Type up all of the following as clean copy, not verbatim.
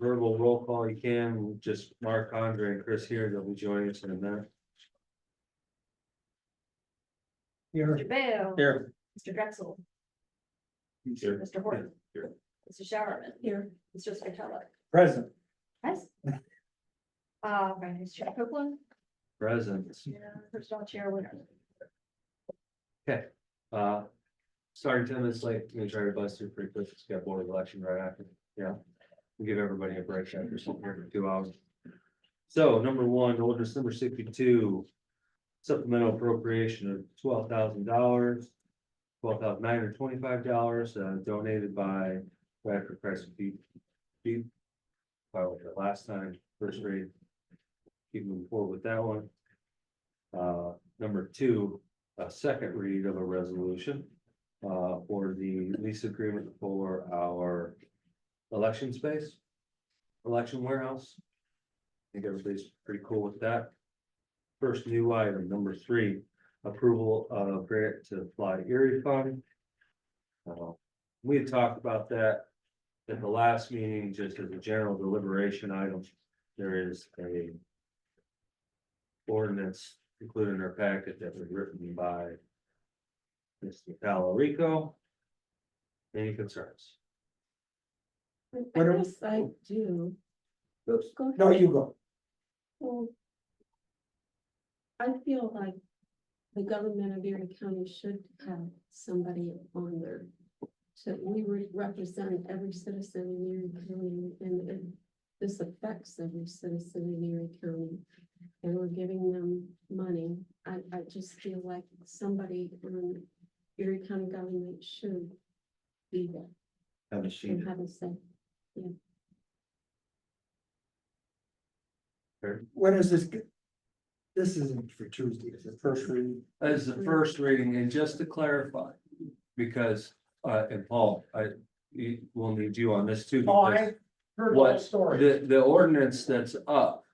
verbal roll call, you can, just Mark, Andre, and Chris here, they'll be joining us in a minute. Mr. Bale. Here. Mr. Drexel. Here. Mr. Horton. Here. Mr. Showerman. Here. Mr. Scatella. Present. Yes. Vice Chair Copeland. Present. Personnel Chair Winter. Okay, starting 10 minutes late, I'm gonna try to bust through pretty quick, it's got board of election right after, yeah. We'll give everybody a break after sitting here for 2 hours. So, number one, ordinance number 62. Supplemental appropriation of $12,000, $12,925, donated by Bradford Christ Beat. Filed it last time, first read. Keep moving forward with that one. Number two, a second read of a resolution for the lease agreement for our election space, election warehouse. I think everybody's pretty cool with that. First new item, number three, approval of grant to Fly Erie Fund. We had talked about that at the last meeting, just as a general deliberation item. There is a ordinance included in our packet that was written by Mr. Talarico. Any concerns? I What are- guess I do. Oops, go ahead. No, you go. Well, I feel like the government of Erie County should have somebody on there. So we represent every citizen in Erie County, and this affects every citizen in Erie County. And we're giving them money. I just feel like somebody on Erie County government should be there Have a sheet. and have a say. When is this? This isn't for Tuesday, it's the first reading. As the first reading, and just to clarify, because, and Paul, will need you on this too. Oh, because I heard the whole What, story. the ordinance that's up,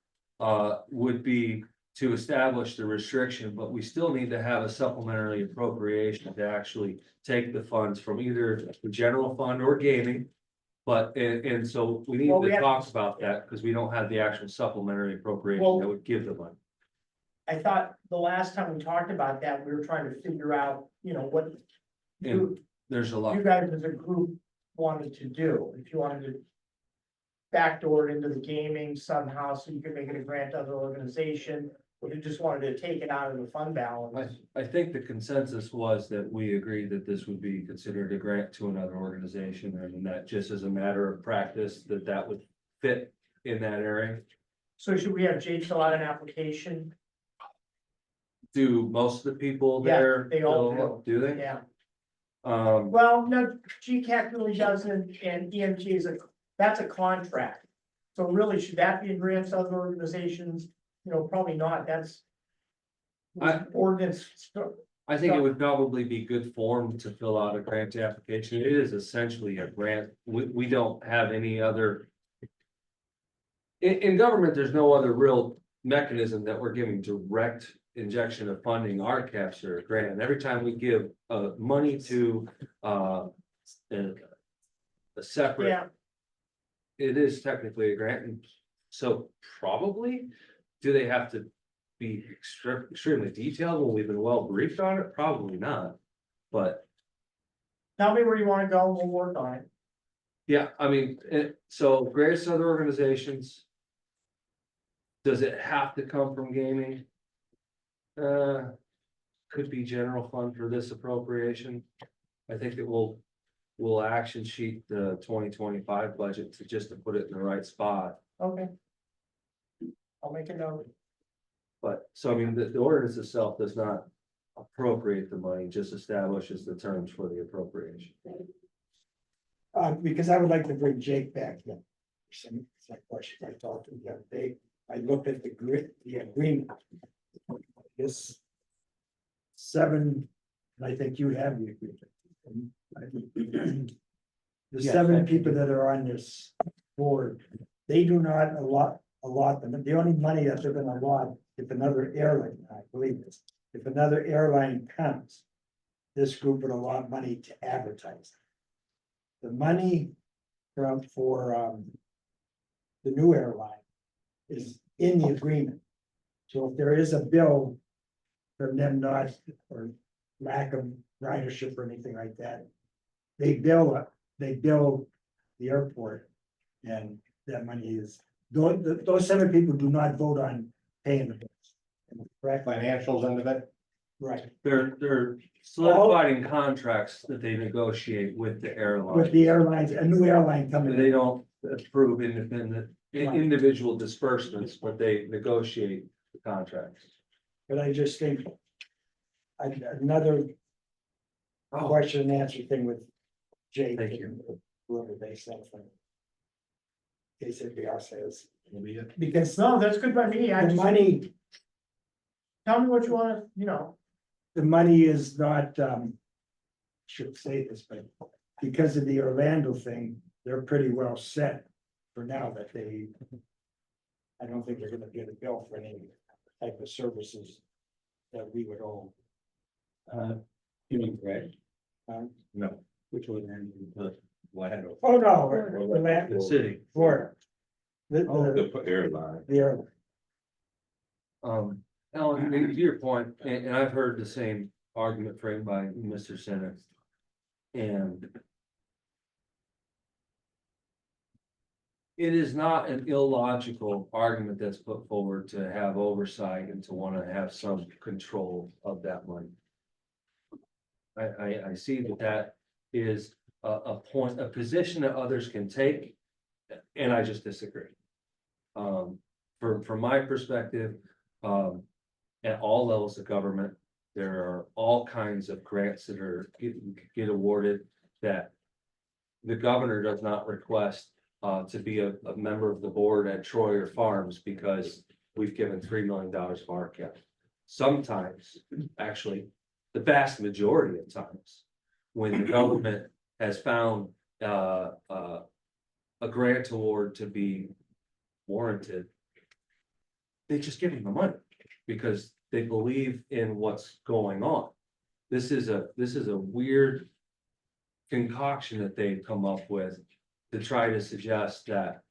would be to establish the restriction, but we still need to have a supplementary appropriation to actually take the funds from either the general fund or gaming. But, and so we need Well, we to have- talk about that, because we don't have the actual supplementary appropriation Well- that would give the money. I thought the last time we talked about that, we were trying to figure out, what you, There's a lot. you guys as a group wanted to do, if you wanted to backdoor it into the gaming somehow, so you could make it a grant to other organization, or you just wanted to take it out of the fund balance. I think the consensus was that we agreed that this would be considered a grant to another organization, and that just as a matter of practice, that would fit in that area. So should we have Jake fill out an application? Do most of the people Yeah, there? they all Do they? Yeah, Um, well, no, GCAC really doesn't, and EMT is that's a contract. So really, should that be a grant to other organizations? Probably not, that's. I- Ordinance, I think it would probably be good form to fill out a grant application. It is essentially a grant. We don't have any other. In government, there's no other real mechanism that we're giving direct injection of funding our capture grant. And every time we give money to a separate, yeah, it is technically a grant. And so probably, do they have to be extremely detailed when we've been well briefed on it? Probably not. But tell me where you wanna go, we'll work on it. yeah, I mean, so grants to other organizations. Does it have to come from gaming? Could be general fund for this appropriation. I think that we'll action sheet the 2025 budget to put it in the right spot. Okay. I'll make a note. But, so I mean, the ordinance itself does not appropriate the money, just establishes the terms for the appropriation. Because I would like to bring Jake back in. Some questions I talked to him the other day. I looked at the agreement. This 7, and I think you have the agreement. The Yes, 7 I do. people that are on this board, they do not allot them. The only money that they're gonna allot, if another airline, I believe this, if another airline comes, this group would allot money to advertise. The money for the new airline, is in the agreement. So if there is a bill from them not, or lack of ridership or anything like that, they bill the airport, and that money is, those 7 people do not vote on paying the bills. Correct? Financials end of it. Right, They're solidifying contracts that they negotiate with the with airline. the airlines, a new airline coming They in, don't approve independent, Right. individual disbursements, but they negotiate the contracts. but I just think. Another Oh, question and answer thing with Jake. Thank you. and Whoever they sent from. KCBR says, Will be it. because No, that's good by me. I the just, money, tell me what you wanna, you know, the money is not, should say this, but because of the Orlando thing, they're pretty well set for now that they. I don't think they're gonna get a bill for any type of services that we would owe. You mean Greg? No. Which one? Why had? Oh, no, the city. Florida. The Airline. the airline. Alan, to your point, and I've heard the same argument framed by Mr. Center. And it is not an illogical argument that's put forward to have oversight and to want to have some control of that money. I see that is a point, a position that others can take, and I just disagree. From my perspective, at all levels of government, there are all kinds of grants that are get awarded that the governor does not request to be a member of the board at Troyer Farms because we've given $3 million for our county. Sometimes, actually, the vast majority of times, when the government has found a grant award to be warranted, they just give them the money because they believe in what's going on. This is a weird concoction that they've come up with to try to suggest that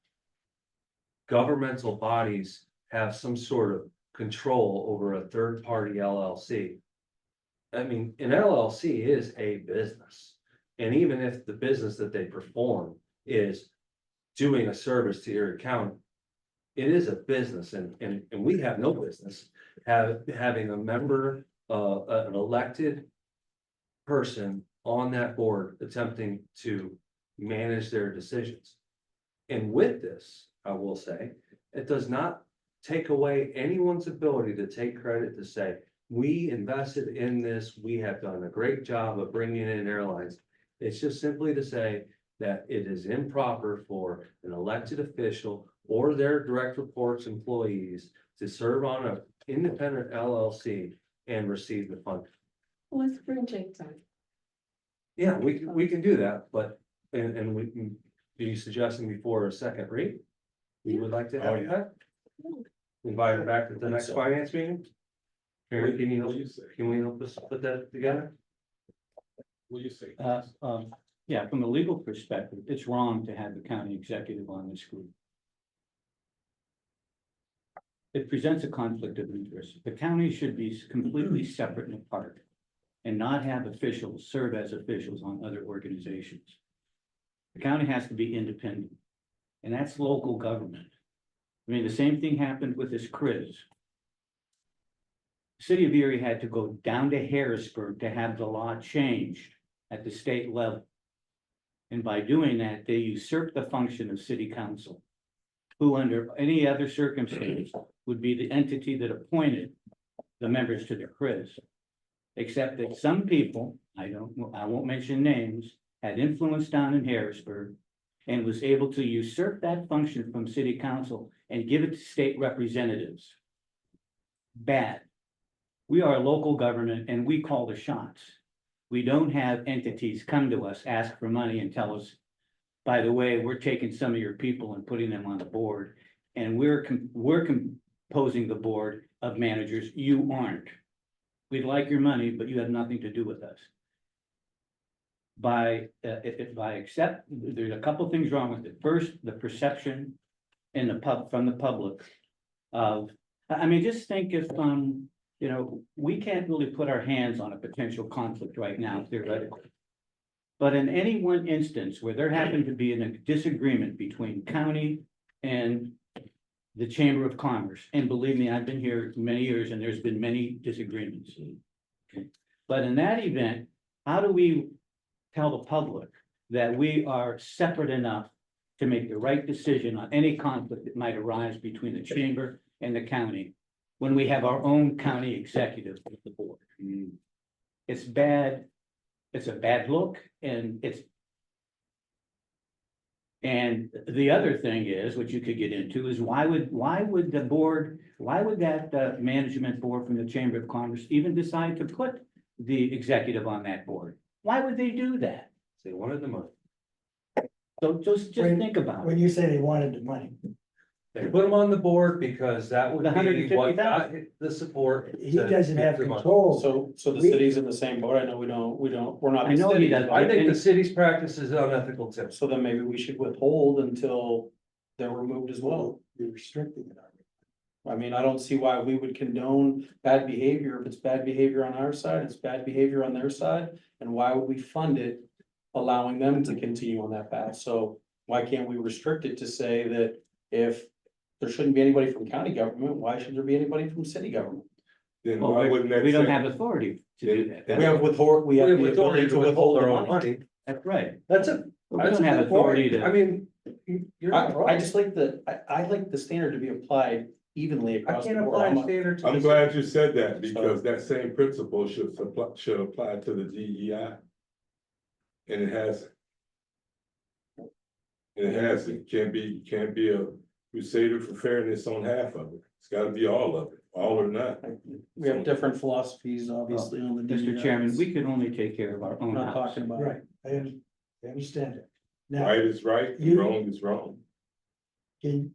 governmental bodies have some sort of control over a third-party LLC. I mean, an LLC is a business, and even if the business that they perform is doing a service to Erie County, it is a business, and we have no business having a member, an elected person on that board attempting to manage their decisions. And with this, I will say, it does not take away anyone's ability to take credit to say, we invested in this, we have done a great job of bringing in airlines. It's just simply to say that it is improper for an elected official or their direct reports employees to serve on an independent LLC and receive the funding. Let's bring Jake time. Yeah, we can do that, but, and we can, are you suggesting before a second read? We would like to have that? Invite her back to the next finance meeting? Karen, can we help us put that together? Will you say? Yeah, from a legal perspective, it's wrong to have the county executive on this group. It presents a conflict of interest. The county should be completely separate and apart and not have officials serve as officials on other organizations. The county has to be independent, and that's local government. I mean, the same thing happened with this CRIS. The City of Erie had to go down to Harrisburg to have the law changed at the state level. And by doing that, they usurped the function of city council, who under any other circumstance would be the entity that appointed the members to the CRIS. Except that some people, I won't mention names, had influence down in Harrisburg and was able to usurp that function from city council and give it to state representatives. Bad. We are a local government and we call the shots. We don't have entities come to us, ask for money and tell us, by the way, we're taking some of your people and putting them on the board. And we're composing the board of managers. You aren't. We'd like your money, but you have nothing to do with us. There's a couple things wrong with it. First, the perception in from the public of, I mean, just think if, you know, we can't really put our hands on a potential conflict right now theoretically. But in any one instance where there happened to be a disagreement between county and the Chamber of Commerce, and believe me, I've been here many years and there's been many disagreements. But in that event, how do we tell the public that we are separate enough to make the right decision on any conflict that might arise between the chamber and the county when we have our own county executive with the board? It's bad. It's a bad look, and the other thing is, which you could get into, is why would that management board from the Chamber of Commerce even decide to put the executive on that board? Why would they do that? They wanted the money. So just think about When it. you say they wanted the money, They put them on the board because that would The be what got $150,000. the support. he to doesn't get have the money. control. So the We- city's in the same boat. I know we're not. I know the he city, doesn't. I think the city's practice is unethical too. So then maybe we should withhold until they're removed as well. You're restricting it. I mean, I don't see why we would condone bad behavior. If it's bad behavior on our side, it's bad behavior on their side. And why would we fund it, allowing them to continue on that path? So why can't we restrict it to say that if there shouldn't be anybody from county government, why should there be anybody from city government? Then Well, why wouldn't that? We don't say- have authority to do We that. have we have the ability to withhold our the own money. money. That's right. That's a. We that's don't a have good authority point. to. I mean, you're not wrong. I just like I like the standard to be applied evenly I across the can't board. apply I'm a a- standard to. I'm this. glad you said that, because that same principle should apply to the DEI. And it hasn't. It hasn't, can't be a crusader for fairness on half of it, it's gotta be all of it, all or none. We have different philosophies, obviously, on the. Mr. DEI. Chairman, we could only take care of our We're own not house. talking about. Right, I understand it. Now, Right is right, and You- wrong is wrong. can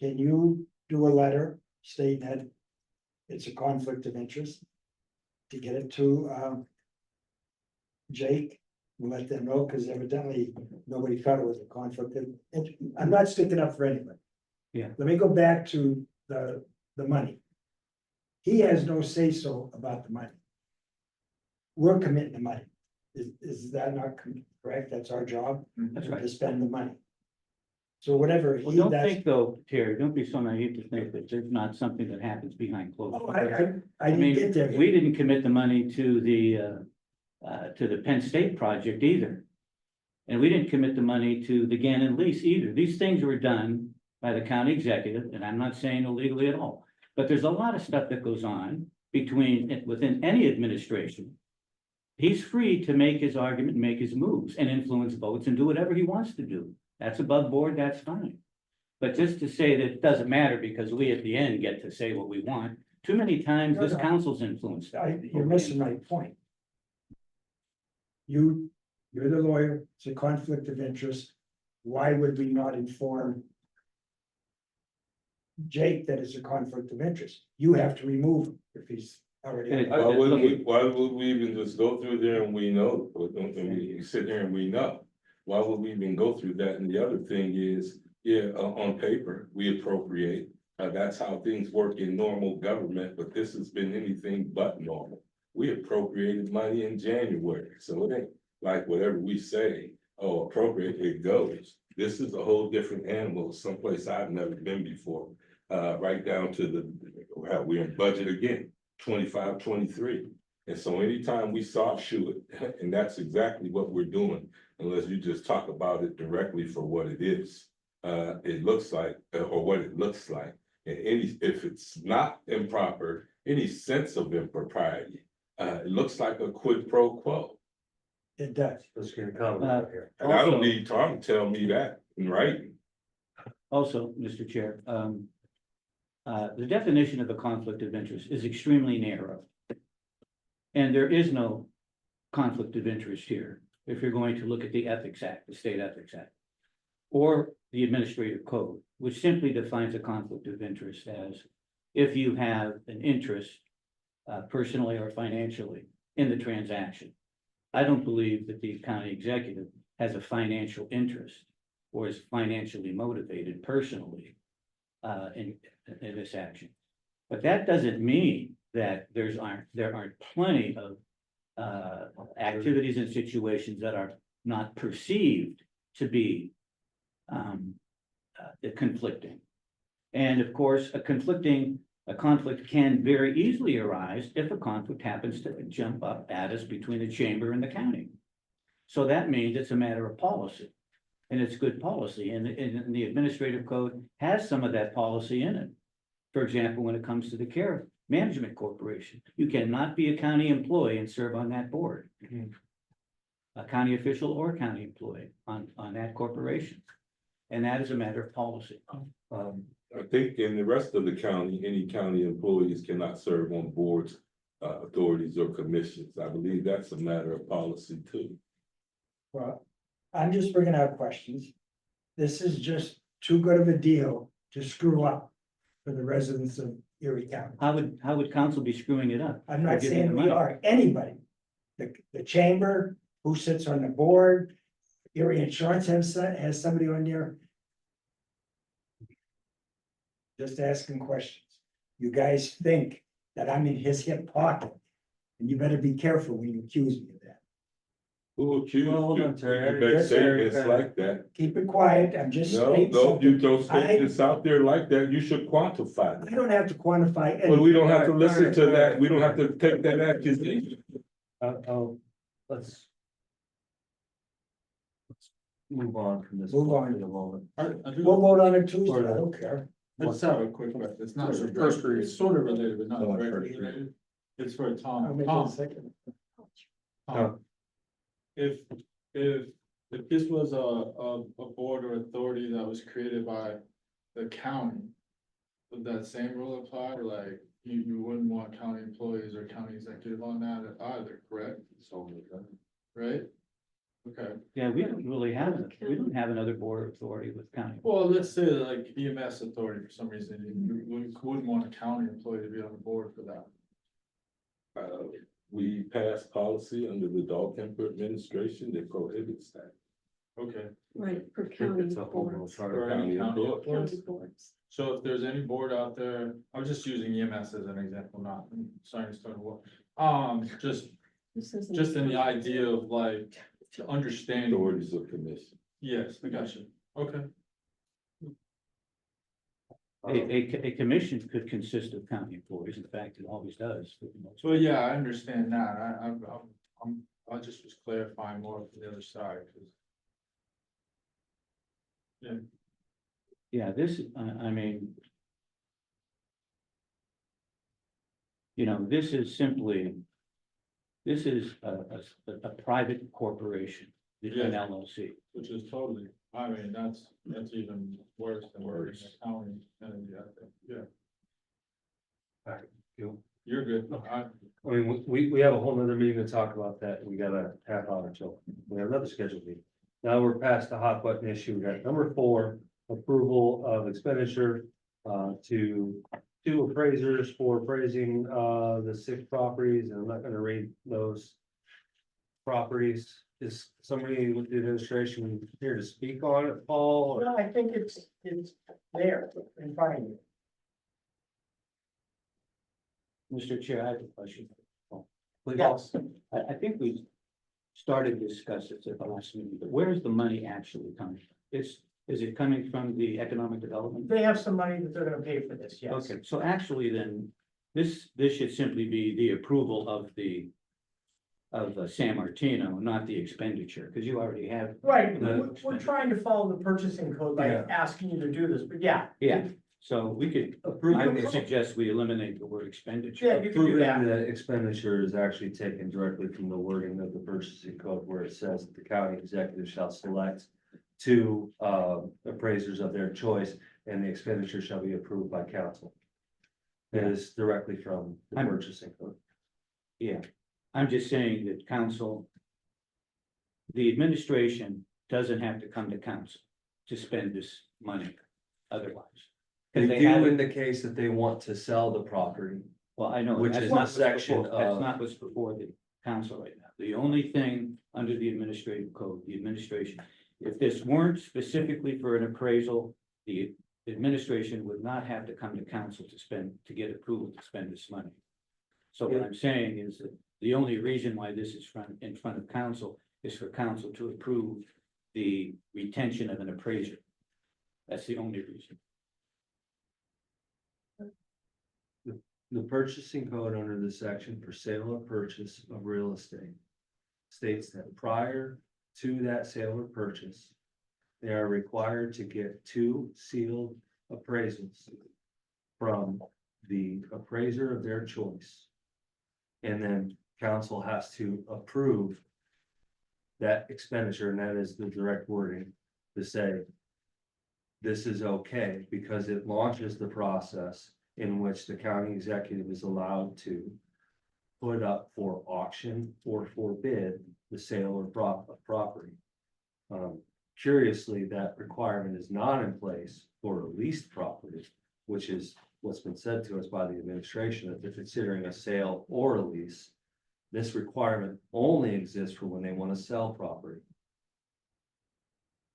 you do a letter stating that it's a conflict of interest? To get it to, Jake, and let them know, because evidently nobody thought it was a conflict of, I'm not sticking up for anybody. Yeah. Let me go back to the money. He has no say-so about the money. We're committing the money. Is that not correct? That's our job, That's right. to spend the money. So whatever Well, he don't does. think though, Terry, don't be so naive to think that there's not something that happens behind closed Oh, doors. I didn't get there. We didn't commit the money to the Penn State project either. And we didn't commit the money to the Gannon lease either. These things were done by the county executive, and I'm not saying illegally at all. But there's a lot of stuff that goes on within any administration. He's free to make his argument, make his moves and influence votes and do whatever he wants to do. That's above board, that's fine. But just to say that it doesn't matter because we at the end get to say what we want, too many times this No, no. council's influenced. You're missing my point. You're the lawyer, it's a conflict of interest. Why would we not inform Jake that it's a conflict of interest? You have to remove him if he's already. And Why would we even just go through there and we know, and we sit here and we know? Why would we even go through that? And the other thing is, on paper, we appropriate. That's how things work in normal government, but this has been anything but normal. We appropriated money in January, so it ain't like whatever we say, oh, appropriate, it goes. This is a whole different animal, someplace I've never been before. Right down to we're in budget again, 25, 23. And so anytime we soft shoe it, and that's exactly what we're doing, unless you just talk about it directly for what it is. It looks like, or what it looks like, and if it's not improper, any sense of impropriety, it looks like a quid pro quo. It does. Let's get a comment out here. And I Also- don't need Tom to tell me that in writing. Also, Mr. Chair, the definition of a conflict of interest is extremely narrow. And there is no conflict of interest here, if you're going to look at the Ethics Act, the State Ethics Act. Or the Administrative Code, which simply defines a conflict of interest as if you have an interest, personally or financially, in the transaction. I don't believe that the county executive has a financial interest or is financially motivated personally in this action. But that doesn't mean that there aren't plenty of activities and situations that are not perceived to be conflicting. And of course, a conflict can very easily arise if a conflict happens to jump up at us between the chamber and the county. So that means it's a matter of policy, and it's good policy, and the administrative code has some of that policy in it. For example, when it comes to the Care Management Corporation, you cannot be a county employee and serve on that board. A county official or county employee on that corporation. And that is a matter of policy. I think in the rest of the county, any county employees cannot serve on boards, authorities or commissions. I believe that's a matter of policy too. Well, I'm just bringing out questions. This is just too good of a deal to screw up for the residents of Erie County. How would council be screwing it up? I'm By not giving saying the we money? are, anybody. The chamber, who sits on the board, Erie Insurance has somebody on there. Just asking questions. You guys think that I'm in his hip pocket. And you better be careful when you accuse me of that. Who accused Well, hold you? on, Terry. You make Just statements Terry. like that. Keep it quiet, I'm just No, stating no, you something. throw statements out there like that, you should quantify I them. don't have to quantify Well, we anything. don't have to Alright, listen alright, to that, alright. we don't have to take that accusation. Let's move on from this. Move on. For the moment. We'll vote on it Tuesday, I don't care. I just have a quick question, it's not Sort of first first read, read. it's sort of related, but not Oh, directly first read. related. It's for I'll Tom, make it a second. If, if this was a board or authority that was created by the county, would that same rule apply, like, you wouldn't want county employees or county executive on that either, correct? Right? Okay, Yeah, we don't really have, we don't have another board authority with county. well, let's say like EMS authority for some reason, you wouldn't want a county employee to be on the board for that. We passed policy under the Dalrymple administration that prohibits that. Okay, Right, for I think county it's a whole little boards. chart. or any county board. County boards. So if there's any board out there, I'm just using EMS as an example, not science stone war. This isn't- Just in the idea of like, to understand. Authorities of commission. Yes, I got you. Okay. A commission could consist of county employees, in fact, it always does. for the most part. So yeah, I understand that. I just was clarifying more from the other side, 'cause Yeah, this, I mean. You know, this is simply. This is a private corporation, an Yes. LLC. which is totally, I mean, that's even worse than working in a county entity, I think, yeah. Alright, you- You're good. I mean, we have a whole nother meeting to talk about that. We got a half hour until, we have another scheduled meeting. Now we're past the hot button issue. We got number 4, approval of expenditure to 2 appraisers for appraising the 6 properties, and I'm not gonna read those properties. Is somebody with the administration here to speak on it, Paul? or- Well, I think it's there in front of you. Mr. Chair, I have a question. Please. Yes. I think we started to discuss this at the last meeting, but where is the money actually coming? Is it coming from the economic development? They have some money that they're gonna pay for this, yes. Okay, so actually then, this should simply be the approval of San Martino, not the expenditure, because you already have. Right, The- we're trying to follow the purchasing code by Yeah. asking you to do this, but yeah. Yeah, so we could, I would suggest we eliminate the word expenditure. Yeah, you can do Approving that. the expenditure is actually taken directly from the wording of the purchasing code, where it says that the county executive shall select 2 appraisers of their choice, and the expenditure shall be approved by council. It is directly from the I'm- purchasing code. Yeah, I'm just saying that council. The administration doesn't have to come to council to spend this money otherwise. They Because they do have, in the case that they want to sell the property. well, I know. which that's is not the what's section before- That's of- not what's before the council right now. The only thing under the administrative code, the administration If this weren't specifically for an appraisal, the administration would not have to come to council to get approval to spend this money. So what I'm saying is that the only reason why this is in front of council is for council to approve the retention of an appraiser. That's the only reason. The purchasing code under this section for sale or purchase of real estate states that prior to that sale or purchase, they are required to get 2 sealed appraisals from the appraiser of their choice. And then council has to approve that expenditure, and that is the direct wording to say this is okay, because it launches the process in which the county executive is allowed to put up for auction or for bid the sale of property. Curiously, that requirement is not in place for a leased property, which is what's been said to us by the administration, that they're considering a sale or a lease. This requirement only exists for when they want to sell property.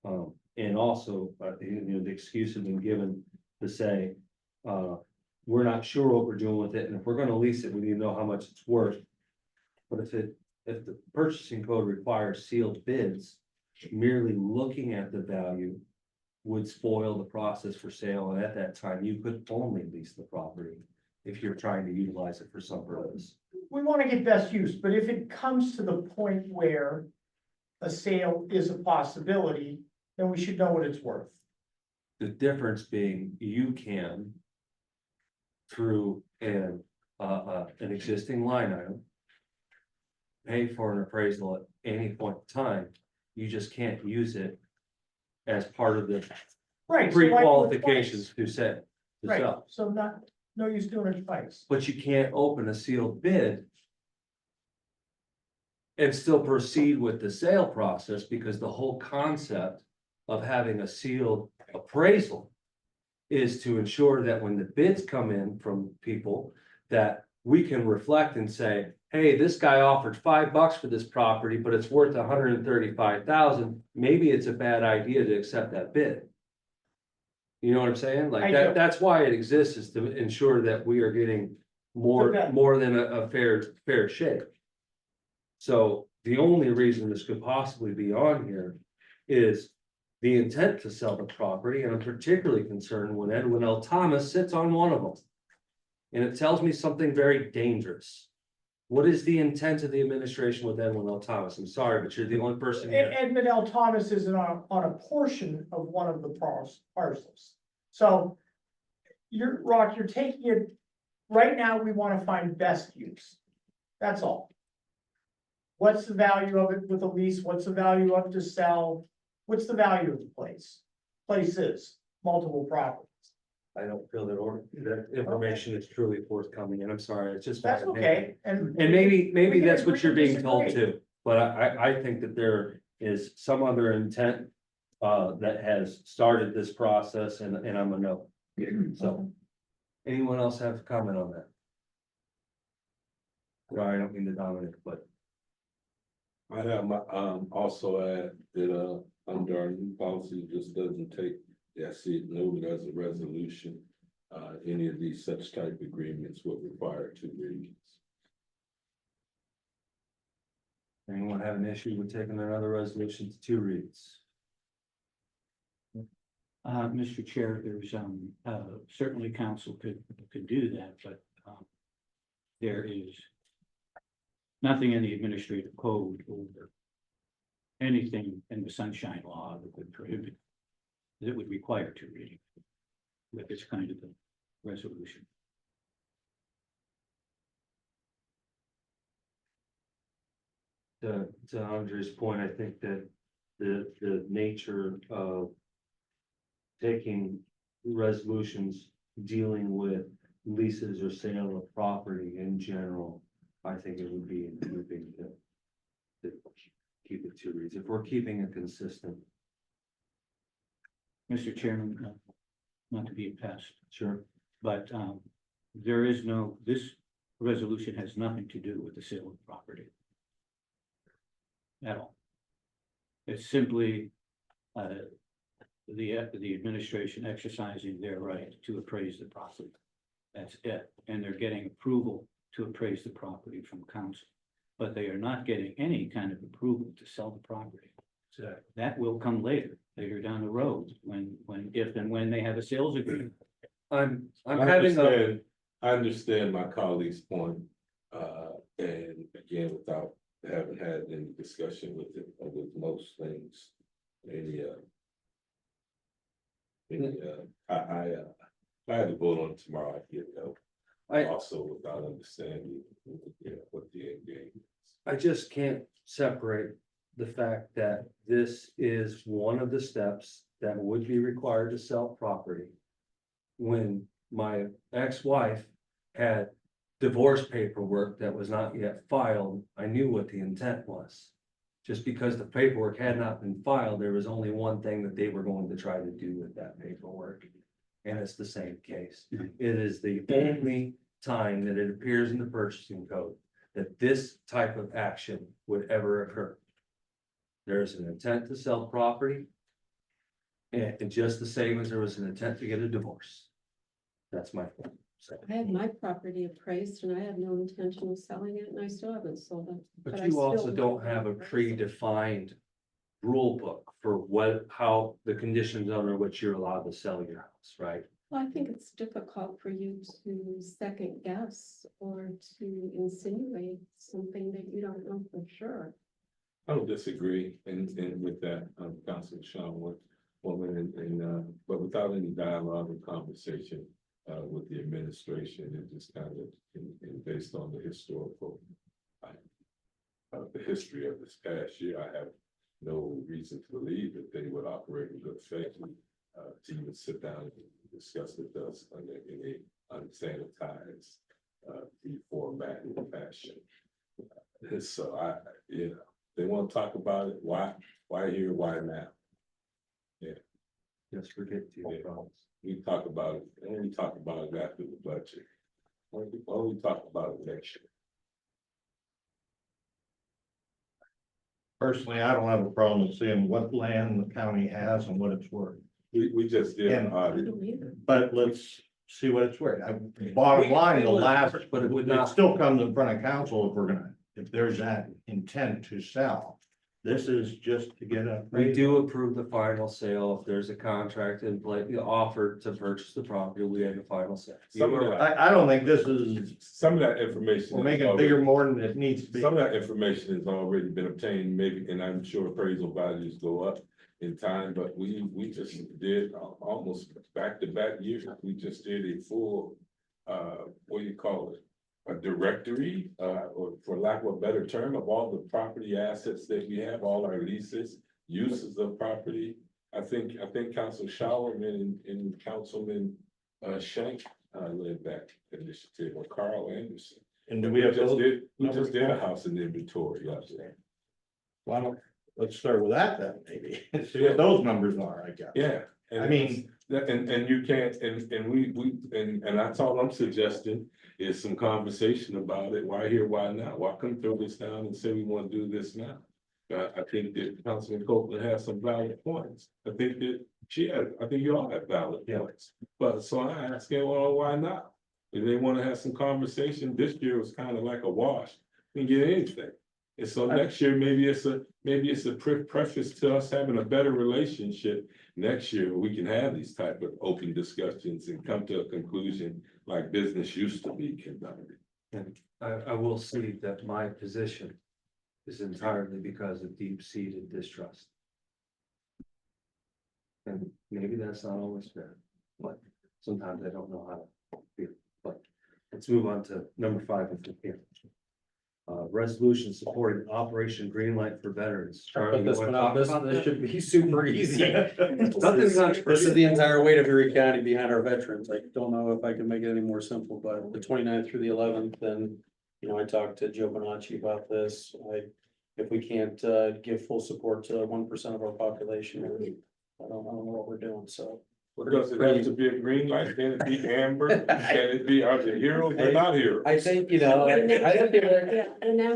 And also, the excuse has been given to say, we're not sure what we're doing with it, and if we're gonna lease it, we need to know how much it's worth. But if the purchasing code requires sealed bids, merely looking at the value would spoil the process for sale, and at that time, you could only lease the property if you're trying to utilize it for some purpose. We want to get best use, but if it comes to the point where a sale is a possibility, then we should know what it's worth. The difference being you can, through an existing line item, pay for an appraisal at any point in time. You just can't use it as part of the Right. so why do it pre-qualifications twice? to set, to Right, sell. so no use doing it twice. But you can't open a sealed bid and still proceed with the sale process, because the whole concept of having a sealed appraisal is to ensure that when the bids come in from people, that we can reflect and say, hey, this guy offered $5 for this property, but it's worth 135,000. Maybe it's a bad idea to accept that bid. You know what I'm saying? I Like do. that's why it exists, is to ensure that we are getting Okay. more than a fair shake. So the only reason this could possibly be on here is the intent to sell the property, and I'm particularly concerned when Edwin L. Thomas sits on one of them. And it tells me something very dangerous. What is the intent of the administration with Edwin L. Thomas? I'm sorry, but you're the only person here. Edmund L. Thomas is on a portion of one of the parcels. So you're taking it, right now, we want to find best use. That's all. What's the value of it with a lease? What's the value of it to sell? What's the value of the place? Places, multiple properties. I don't feel that information is truly forthcoming, and I'm sorry, it's just. That's okay, And maybe we can that's what agree you're to being told disagree. too, but I think that there is some other intent. That has started this process, and I'm a no. So, anyone else have a comment on that? Sorry, I don't mean to dominate, but I have my, also add that, under our new policy, it just doesn't take, I see it noted as a resolution. Any of these such type agreements would require 2 readings. anyone have an issue with taking another resolution to 2 reads? Mr. Chair, there's, certainly council could do that, but, there is nothing in the administrative code or anything in the sunshine law that would prohibit, that would require 2 readings with this kind of a resolution. To Andre's point, I think that the nature of taking resolutions dealing with leases or sale of property in general, I think it would be improving to keep it 2 reads, if we're keeping it consistent. Mr. Chairman, not to be a pest, Sure. but, there is no, this resolution has nothing to do with the sale of property. At all. It's simply the administration exercising their right to appraise the property. That's it, and they're getting approval to appraise the property from council. But they are not getting any kind of approval to sell the property. So, That will come later down the road, if and when they have a sales agreement. I'm I having a, understand, I understand my colleague's point, and again, without having had any discussion with it, or with most things. I had to vote on it tomorrow, I get though. I- Also without understanding, what the end game is. I just can't separate the fact that this is one of the steps that would be required to sell property. When my ex-wife had divorce paperwork that was not yet filed, I knew what the intent was. Just because the paperwork had not been filed, there was only one thing that they were going to try to do with that paperwork. And it's the same case. It is the only time that it appears in the purchasing code that this type of action would ever occur. There's an intent to sell property. And just the same as there was an intent to get a divorce. That's my point. So, I had my property appraised and I had no intention of selling it and I still haven't sold it. but I you still also don't want have a to appraise it. predefined rule book for how the conditions under which you're allowed to sell your house, right? Well, I think it's difficult for you to second guess or to insinuate something that you don't know for sure. I don't disagree, and with that, Councilman Sean, but without any dialogue or conversation, with the administration, it just kind of, and based on the historical. The history of this past year, I have no reason to believe that they would operate in good faith, to even sit down and discuss with us in a unsanitized, reformatted fashion. And so they want to talk about it, why here, why now? Just forget the problems. We talk about it, and we talk about it after the budget. Why don't we talk about it next year? Personally, I don't have a problem with seeing what land the county has and what it's worth, We just did an And- I audit. don't either. but let's see what it's worth. Bottom line, the last, But it would it not, still comes in front of council if there's that intent to sell. This is just to get a. we do approve the final sale if there's a contract in place, offered to purchase the property, we have the final sale. Some of that, I don't think this is, some of that information. we're is making it already- bigger more than it needs to be. Some of that information has already been obtained, maybe, and I'm sure appraisal values go up in time, but we just did almost back-to-back years. We just did a full, what do you call it? A directory, or for lack of a better term, of all the property assets that we have, all our leases, uses of property. I think Council Showerman and Councilman Shank led that initiative, or Carl Anderson. And do we have those? We just did a house in inventory up there. Why don't, let's start with that then, maybe, see what those numbers are, I guess. Yeah. and I mean- And you can't, and that's all I'm suggesting is some conversation about it. Why here, why now? Why come throw this down and say we want to do this now? I think that Councilman Copeland has some valid points. I think that I think you all have valid points. But so I ask him, well, why not? If they want to have some conversation, this year was kind of like a wash. We didn't get anything. And so next year, maybe it's a preface to us having a better relationship. Next year, we can have these type of open discussions and come to a conclusion like business used to be conducted. And I will see that my position is entirely because of deep-seated distrust. And maybe that's not always fair, but sometimes I don't know how to feel, but let's move on to number 5 and 15. Resolution supporting Operation Greenlight for Veterans. Charlie, Put you this wanna one out, talk about this that? should be super easy. Nothing This is controversial. the entire weight of Erie County behind our veterans. I don't know if I can make it any more simple, but the 29th through the 11th, then, I talked to Joe Bonacci about this. If we can't, give full support to 1% of our population, I don't know what we're doing, so. Does it have to be a green light? Can it be amber? Can it be, are the heroes or not heroes? I think, I think, Yeah, and now,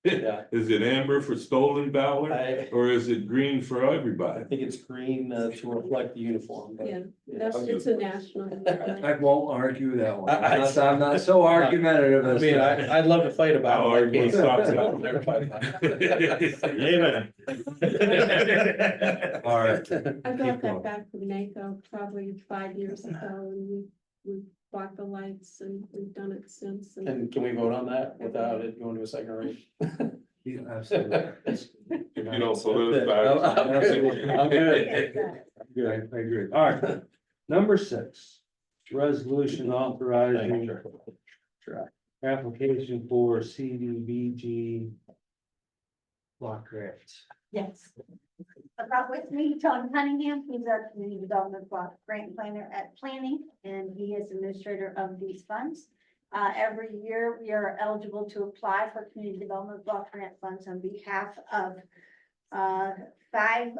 Yeah. Is it amber for stolen valor, I, or is it green for I everybody? think it's green to reflect the uniform, but. Yeah, it's a national. I won't argue that one. I'm not so argumentative I mean, I'd love to fight about I'll it. argue but with I can't. socks I'll on. never fight about it. Amen. All right. I Keep got going. that back from NACO probably 5 years ago, and we bought the lights, and we've done it since. And can we vote on that without it going to a second reading? Yeah, absolutely. If you don't solidify. I'm good. I'm good. I agree. All right. Number 6, resolution authorizing application for CDBG block grants. Yes. I've got with me Tony Cunningham, he's our community development block grant planner at Planning, and he is administrator of these funds. Every year, we are eligible to apply for community development block grant funds on behalf of 5,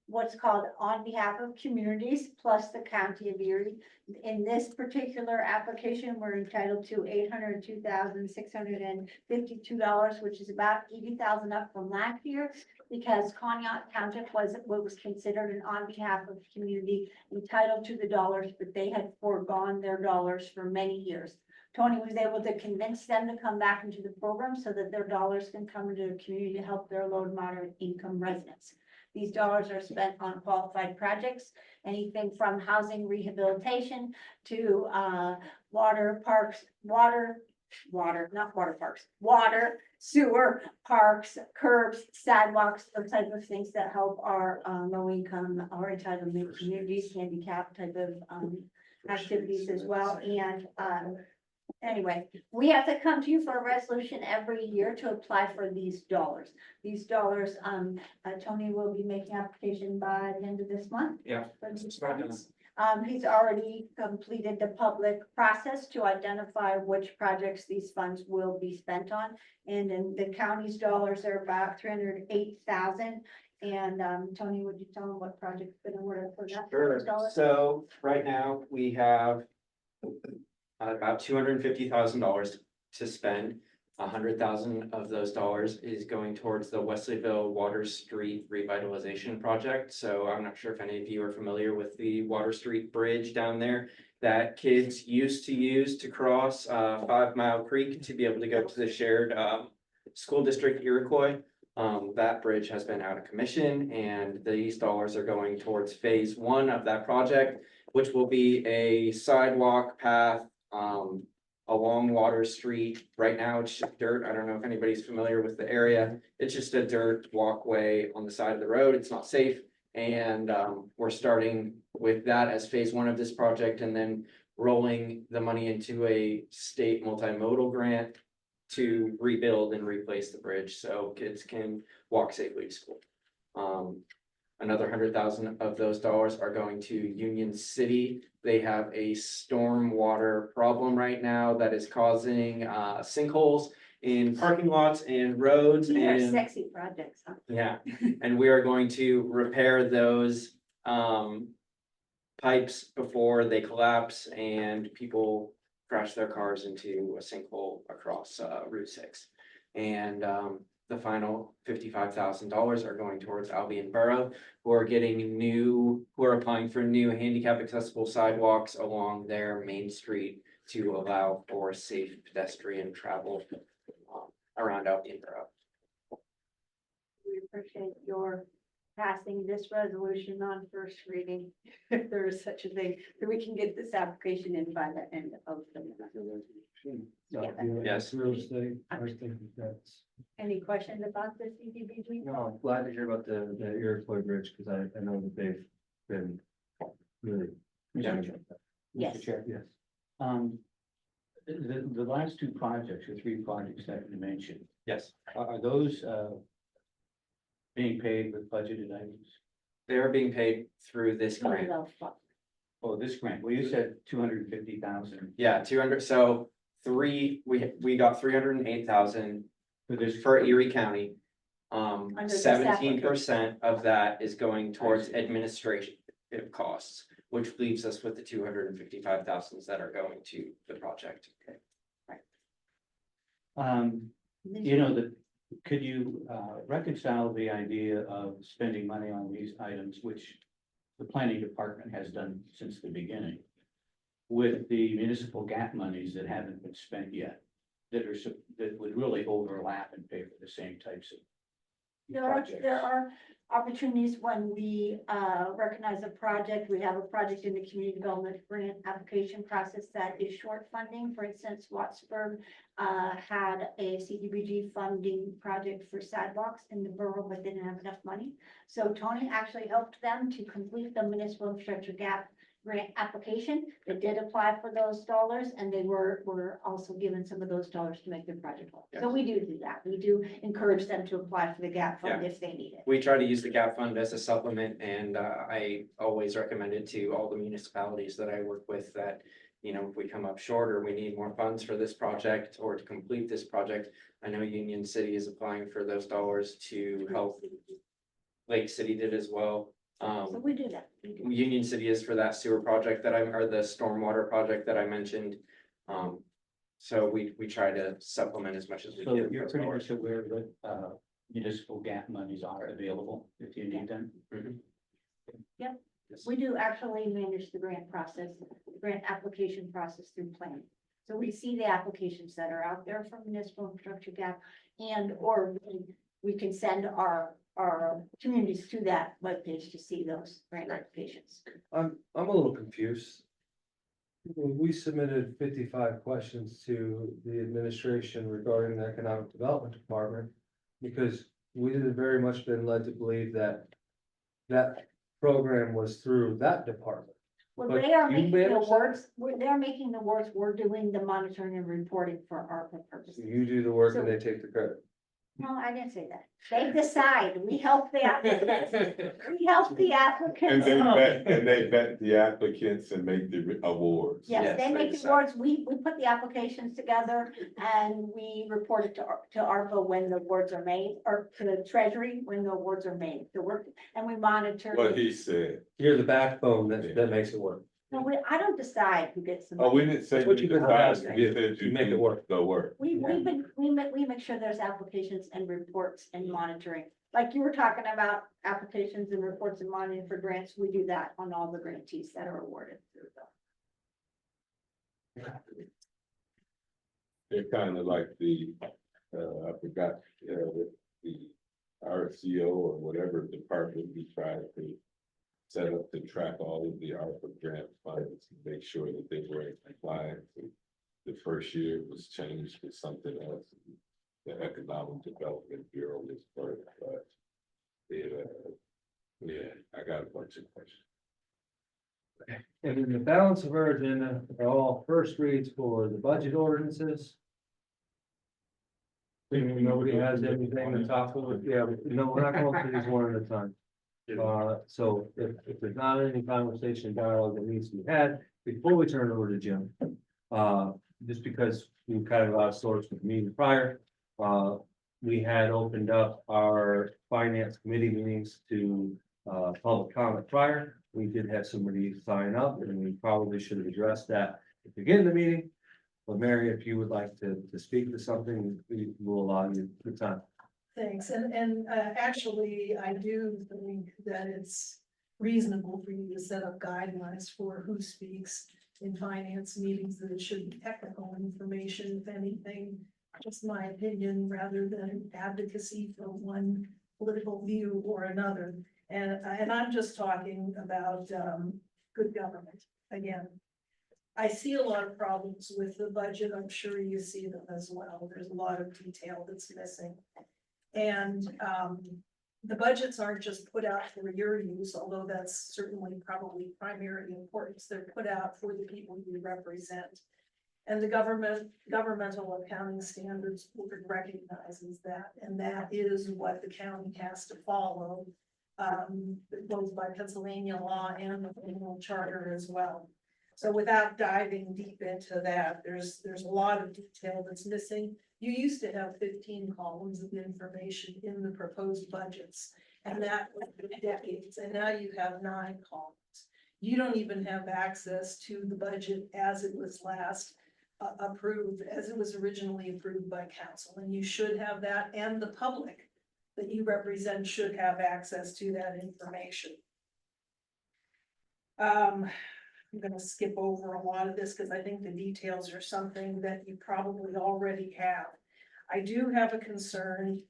what's called on behalf of communities plus the county of Erie. In this particular application, we're entitled to $802,652, which is about $80,000 up from last year, because Conneaut Township was what was considered an on behalf of community entitled to the dollars, but they had foregone their dollars for many years. Tony was able to convince them to come back into the program so that their dollars can come into the community to help their low and moderate income residents. These dollars are spent on qualified projects, anything from housing rehabilitation to water parks, water, sewer, parks, curbs, sidewalks, those type of things that help our low income or entitlement communities, handicap type of activities as well. And anyway, we have to come to you for a resolution every year to apply for these dollars. These dollars, Tony will be making application by the end of this month. Yeah. for these funds. He's already completed the public process to identify which projects these funds will be spent on. And then the county's dollars are about 308,000. And Tony, would you tell them what project's been awarded for that? Sure, dollars? so right now we have about $250,000 to spend. 100,000 of those dollars is going towards the Wesleyville Water Street Revitalization Project. So I'm not sure if any of you are familiar with the Water Street Bridge down there that kids used to use to cross 5 Mile Creek to be able to go to the shared school district Iroquois. That bridge has been out of commission, and these dollars are going towards phase 1 of that project, which will be a sidewalk path along Water Street. Right now, it's just dirt. I don't know if anybody's familiar with the area. It's just a dirt walkway on the side of the road. It's not safe. And we're starting with that as phase 1 of this project, and then rolling the money into a state multimodal grant to rebuild and replace the bridge so kids can walk safely to school. Another 100,000 of those dollars are going to Union City. They have a storm water problem right now that is causing sinkholes in parking lots and roads. These are and sexy projects, huh? yeah, and we are going to repair those pipes before they collapse and people crash their cars into a sinkhole across Route 6. And the final $55,000 are going towards Albion Borough, who are applying for new handicap accessible sidewalks along their main street to allow for safe pedestrian travel around Albion Borough. We appreciate your passing this resolution on first reading, if there is such a thing, so we can get this application in by the end of the month. Yes. Real estate, I think that's. Any questions about this CDBG? No, I'm glad to hear about the Iroquois Bridge, because I know that they've been really. Yeah. Yes. Mr. Chair. Yes. The last 2 projects, or 3 projects that you mentioned, Yes, are those being paid with budgeted items? they are being paid through this grant. Oh, this grant, well, you said 250,000 Yeah, 200, so we got 308,000 for this. for Erie County. this 17% of that is going towards see. administrative costs, which leaves us with the 255,000 that are going to the project. You know, Could you reconcile the idea of spending money on these items, which the planning department has done since the beginning, with the municipal gap monies that haven't been spent yet, that would really overlap and pay for the same types of projects? There are opportunities when we recognize a project. We have a project in the community development grant application process that is short funding. For instance, Wattsburg had a CDBG funding project for sidewalks in the borough, but didn't have enough money. So Tony actually helped them to complete the municipal infrastructure gap grant application. They did apply for those dollars, and they were also given some of those dollars to make their project whole. So we do that. We do encourage them to apply for the gap fund if they need it. We try to use the gap fund as a supplement, and I always recommend it to all the municipalities that I work with that, you know, if we come up short or we need more funds for this project or to complete this project. I know Union City is applying for those dollars to help. Lake City did as well. So we do that. We do. Union City is for that sewer project that or the stormwater project that I mentioned. So we try to supplement as much as we So can. you're with pretty dollars. much aware that municipal gap monies are available if you need them? We do actually manage the grant process, the grant application process through planning. So we see the applications that are out there for municipal infrastructure gap, and or we can send our communities to that webpage to see those grant applications. I'm a little confused. We submitted 55 questions to the administration regarding the economic development department. Because we had very much been led to believe that that program was through that department. Well, But they are you making the manage that? awards, they're making the awards, we're doing the monitoring and reporting for our So purposes. you do the work and So- they take the credit. No, I didn't say that. They decide, we help the applicants, we help the applicants. And they vet the applicants and make the awards. Yes, they make the decide. awards, we put the applications together and we report it to ARPA when the awards are made, or to the treasury when the awards are made, the work, and we monitor. What he said. You're the backbone that makes it work. No, I don't decide who gets the Oh, we money. didn't say. That's what you you've been decided, asking. we said You make it do work. The work. We make sure there's applications and reports and monitoring. Like you were talking about applications and reports and monitoring for grants, we do that on all the grantees that are awarded through them. They're kind of like the, I forgot, the RCO or whatever department we try to set up to track all of the ARPA grant funds, and make sure that they were in compliance. And the first year it was changed to something else. The Economic Development Bureau was first, but yeah, I got a bunch of questions. And then the balance of our agenda are all first reads for the budget ordinances. Nobody has anything to talk about, yeah, no, we're not going through these one at a time. So if there's not any conversation dialogue that needs to be had, before we turn it over to Jim. Just because we kind of out of sorts with the meeting prior, we had opened up our finance committee meetings to public comment prior. We did have somebody sign up, and we probably should have addressed that at the beginning of the meeting. But Mary, if you would like to speak to something, we will allow you the time. Thanks, and actually, I do think that it's reasonable for you to set up guidelines for who speaks in finance meetings, that it should be technical information, if anything. Just my opinion, rather than advocacy for one political view or another. And I'm just talking about good government again. I see a lot of problems with the budget. I'm sure you see them as well. There's a lot of detail that's missing. And the budgets aren't just put out for your use, although that's certainly probably primary importance. They're put out for the people you represent. And the governmental accounting standards board recognizes that, and that is what the county has to follow. Both by Pennsylvania law and the federal charter as well. So without diving deep into that, there's a lot of detail that's missing. You used to have 15 columns of information in the proposed budgets, and that was for decades, and now you have 9 columns. You don't even have access to the budget as it was last approved as it was originally approved by council, and you should have that, and the public that you represent should have access to that information. I'm gonna skip over a lot of this because I think the details are something that you probably already have. I do have a concern,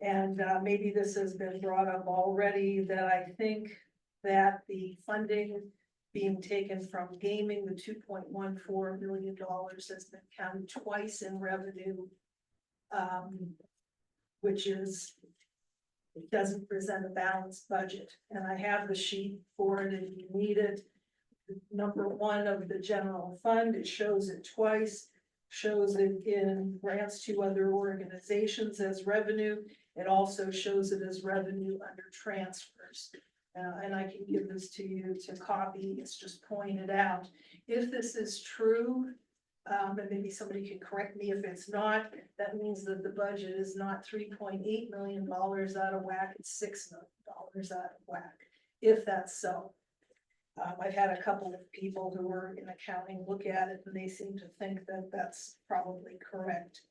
and maybe this has been brought up already, that I think that the funding being taken from gaming, the $2.14 million has been counted twice in revenue. Which is, it doesn't present a balanced budget, and I have the sheet for it if you need it. Number one of the general fund, it shows it twice, shows it in grants to other organizations as revenue. It also shows it as revenue under transfers. And I can give this to you to copy, it's just pointed out. If this is true, and maybe somebody can correct me if it's not, that means that the budget is not $3.8 million out of whack, it's $6 million out of whack, if that's so. I've had a couple of people who were in accounting look at it and they seem to think that that's probably correct.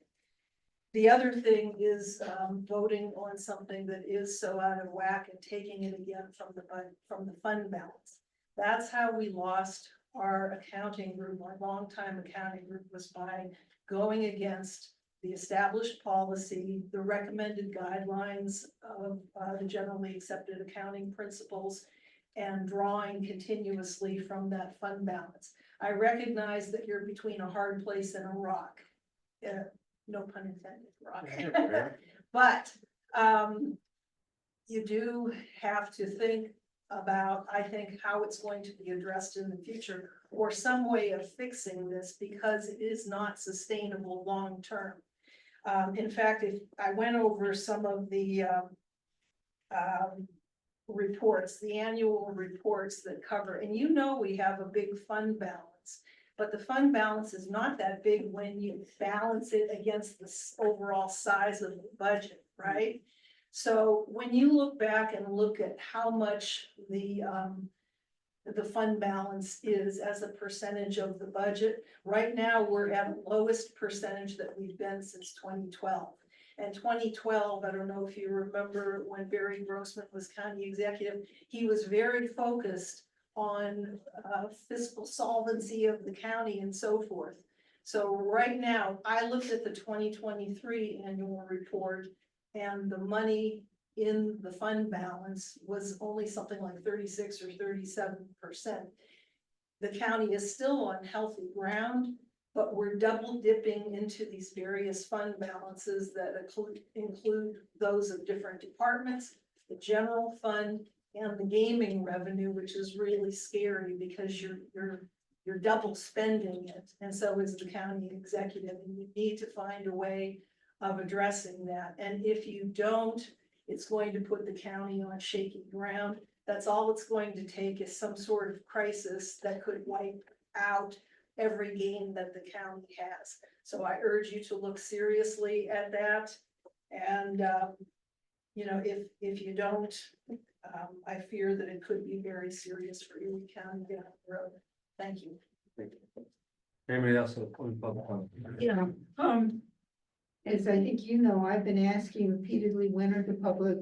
The other thing is voting on something that is so out of whack and taking it again from the fund balance. That's how we lost our accounting group. Our longtime accounting group was by going against the established policy, the recommended guidelines of the generally accepted accounting principles, and drawing continuously from that fund balance. I recognize that you're between a hard place and a rock. No pun intended, rock. But you do have to think about, I think, how it's going to be addressed in the future, or some way of fixing this, because it is not sustainable long term. In fact, if I went over some of the reports, the annual reports that cover, and you know we have a big fund balance, but the fund balance is not that big when you balance it against the overall size of the budget, right? So when you look back and look at how much the fund balance is as a percentage of the budget, right now we're at the lowest percentage that we've been since 2012. And 2012, I don't know if you remember when Barry Grossman was county executive, he was very focused on fiscal solvency of the county and so forth. So right now, I looked at the 2023 annual report, and the money in the fund balance was only something like 36 or 37%. The county is still on healthy ground, but we're double dipping into these various fund balances that include those of different departments, the general fund, and the gaming revenue, which is really scary because you're double spending it, and so is the county executive, and you need to find a way of addressing that. And if you don't, it's going to put the county on shaky ground. That's all it's going to take, is some sort of crisis that could wipe out every game that the county has. So I urge you to look seriously at that. And, you know, if you don't, I fear that it could be very serious for Erie County down the road. Thank you. Anybody else on public comment? Yeah, as I think you know, I've been asking repeatedly, when are the public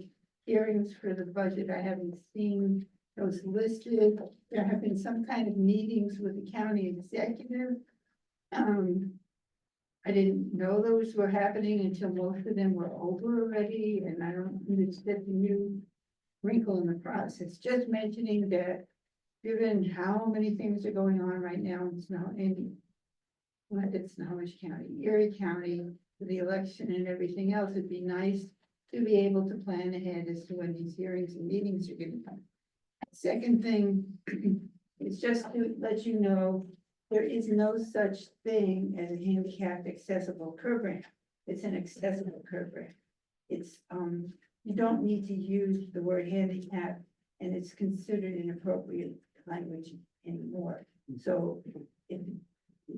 hearings for the budget? I haven't seen those listed. There have been some kind of meetings with the county executive. I didn't know those were happening until most of them were over already, and I don't understand the new wrinkle in the process. Just mentioning that, given how many things are going on right now in Snohomish County, Erie County, the election and everything else, it'd be nice to be able to plan ahead as to when these hearings and meetings are going to come. Second thing is just to let you know, there is no such thing as a handicapped accessible program. It's an accessible program. It's, you don't need to use the word handicap, and it's considered inappropriate language anymore. So it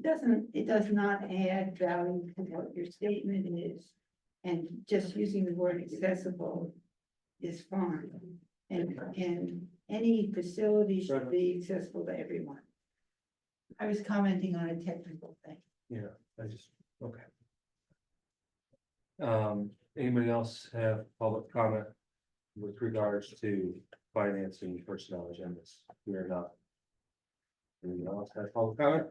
does not add value to what your statement is, and just using the word accessible is fine. And any facility should be accessible to everyone. I was commenting on a technical thing. Yeah, I just, okay. Anybody else have public comment with regards to financing personnel agendas? We are not. Anyone else have public comment?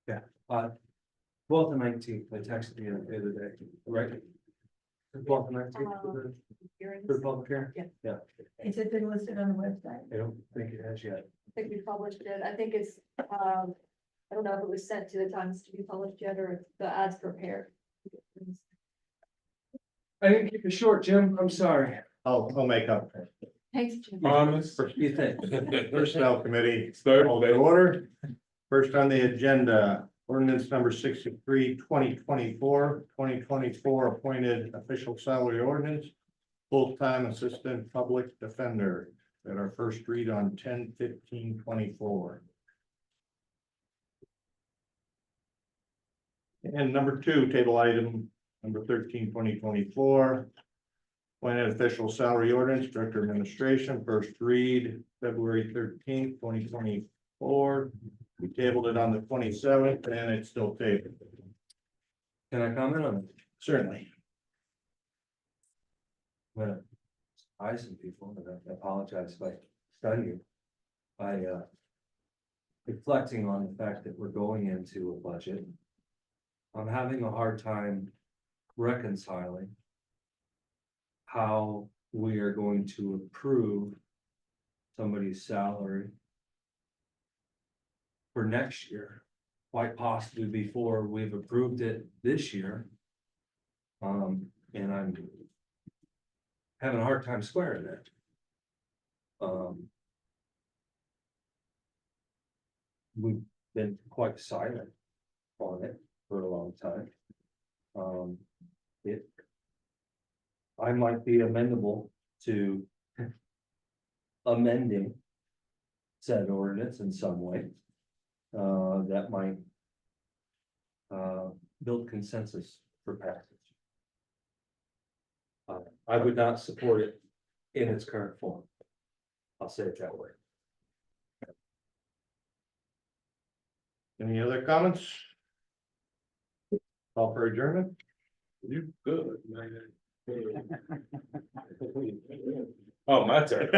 Yeah, 12th and 19th, I texted you the other day, right? 12th and 19th for the public hearing? Yeah, Has it been listed on the website? I don't think it has yet. I think we published it. I think it's, I don't know if it was sent to the Times to be published yet or if the ads prepared. I didn't keep it short, Jim, I'm sorry. I'll make up. Thanks, Jim. Promise. You think? Personnel Committee, Start call to order. First on the agenda, ordinance number 63, 2024, 2024 appointed official salary ordinance. Full-time assistant public defender at our first read on 10/15/24. And number 2, table item number 13, 2024. Appointed official salary ordinance, director of administration, first read, February 13th, 2024. We tabled it on the 27th and it's still tabled. Can I comment on it? Certainly. Well, I some people, and I apologize if I stun you. Reflecting on the fact that we're going into a budget. I'm having a hard time reconciling. How we are going to approve somebody's salary. For next year, quite possibly before we've approved it this year. And I'm having a hard time squaring that. We've been quite silent on it for a long time. I might be amendable to amending said ordinance in some way. That might build consensus for passage. I would not support it in its current form. I'll say it that way. Any other comments? Call for adjournment? You good. Oh, my turn.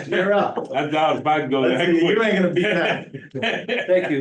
You're up. I thought I was about to go. You ain't gonna beat that. Thank you.